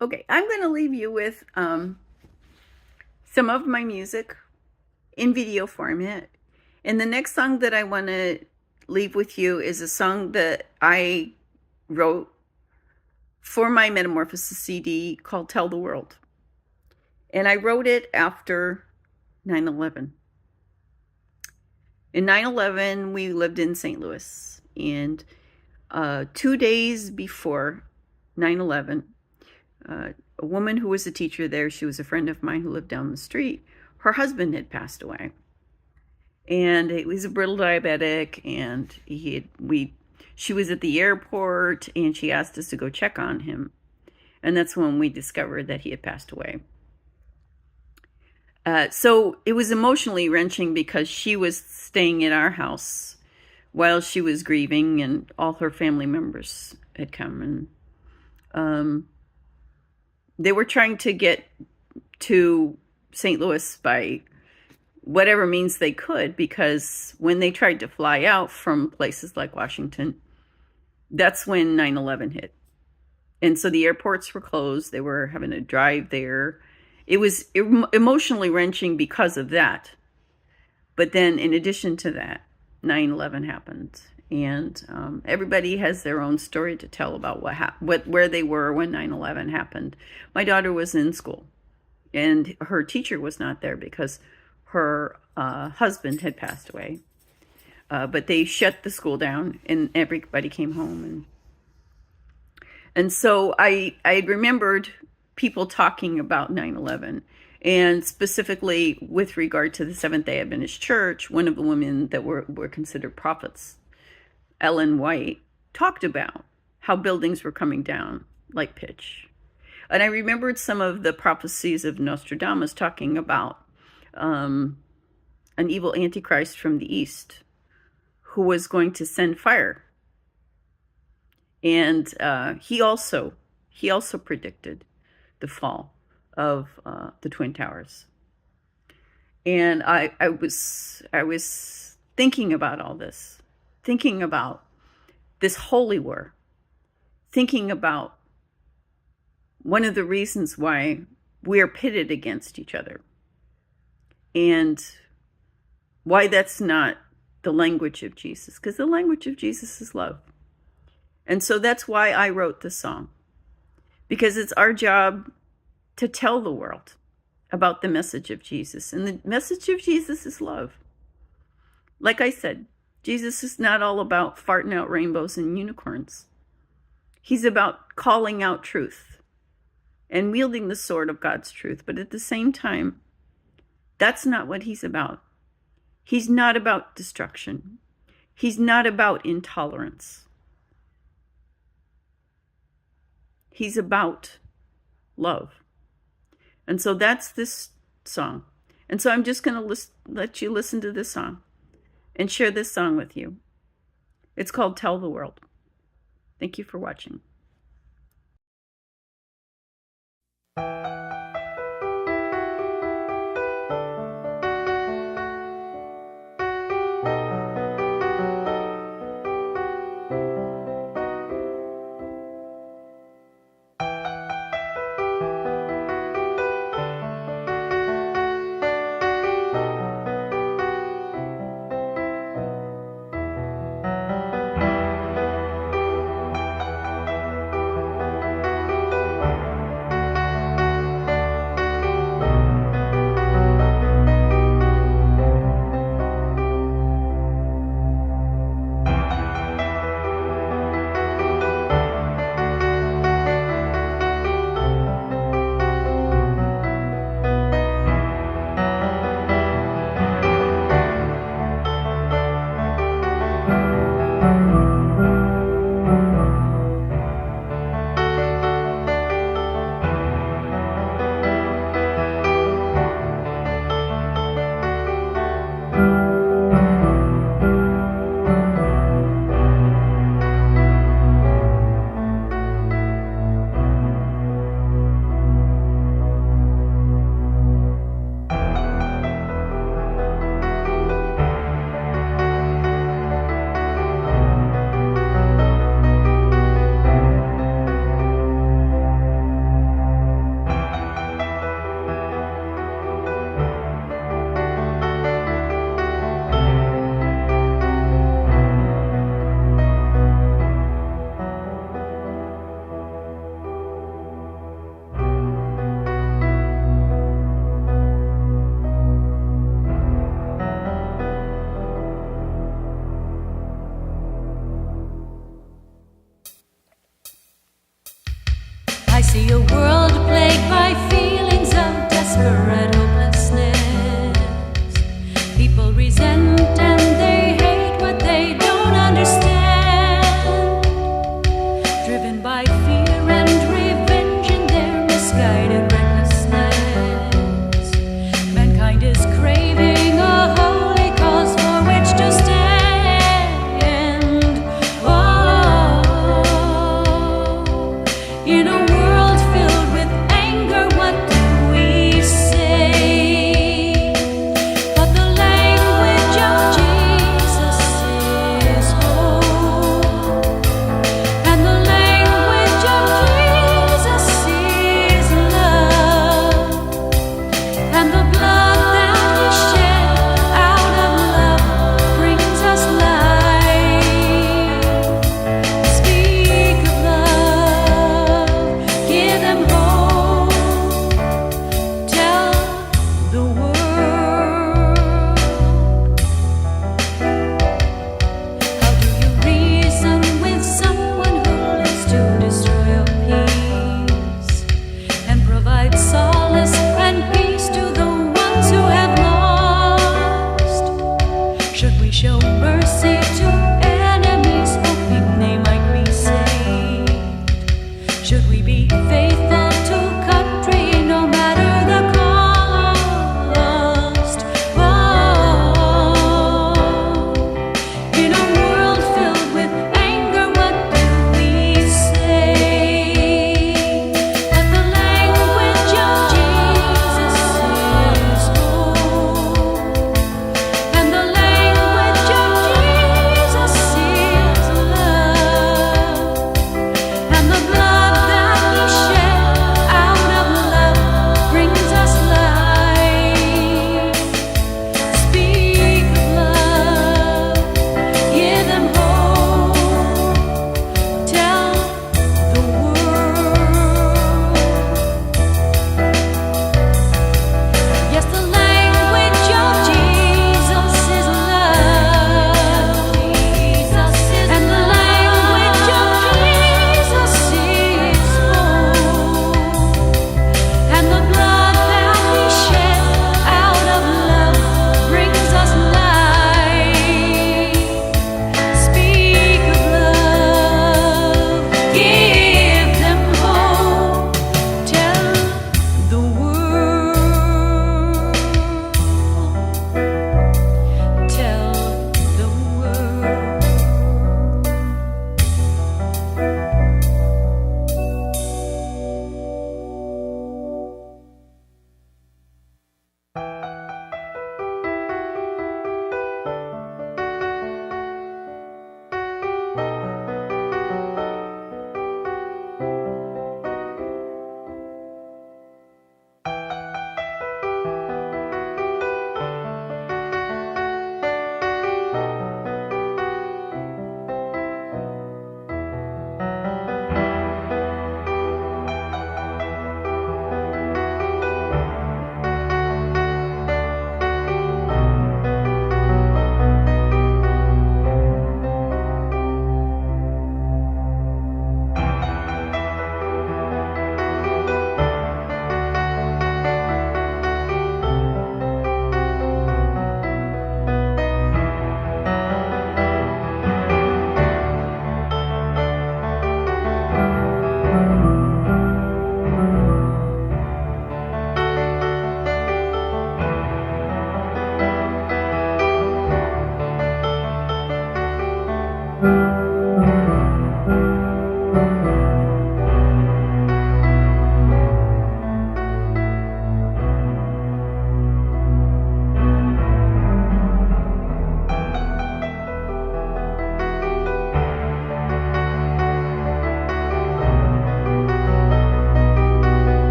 Okay, I'm going to leave you with some of my music in video format. And the next song that I want to leave with you is a song that I wrote for my Metamorphosis CD called Tell the World. And I wrote it after 9/11. In 9/11, we lived in St. Louis. And 2 days before 9/11, a woman who was a teacher there, she was a friend of mine who lived down the street, her husband had passed away. And he was a brittle diabetic, and she was at the airport, and she asked us to go check on him. And that's when we discovered that he had passed away. So it was emotionally wrenching because she was staying in our house while she was grieving, and all her family members had come. And they were trying to get to St. Louis by whatever means they could, because when they tried to fly out from places like Washington, that's when 9/11 hit. And so the airports were closed. They were having to drive there. It was emotionally wrenching because of that. But then in addition to that, 9/11 happened. And everybody has their own story to tell about where they were when 9/11 happened. My daughter was in school, and her teacher was not there because her husband had passed away. But they shut the school down, and everybody came home. And so I remembered people talking about 9/11, and specifically with regard to the Seventh-day Adventist Church. One of the women that were considered prophets, Ellen White, talked about how buildings were coming down like pitch. And I remembered some of the prophecies of Nostradamus talking about an evil antichrist from the east who was going to send fire. And he also predicted the fall of the Twin Towers. And I was thinking about all this, thinking about this holy war, thinking about one of the reasons why we are pitted against each other, and why that's not the language of Jesus, because the language of Jesus is love. And so that's why I wrote this song, because it's our job to tell the world about the message of Jesus. And the message of Jesus is love. Like I said, Jesus is not all about farting out rainbows and unicorns. He's about calling out truth and wielding the sword of God's truth. But at the same time, that's not what he's about. He's not about destruction. He's not about intolerance. He's about love. And so that's this song. And so I'm just going to let you listen to this song and share this song with you. It's called Tell the World. Thank you for watching. I see a world plagued by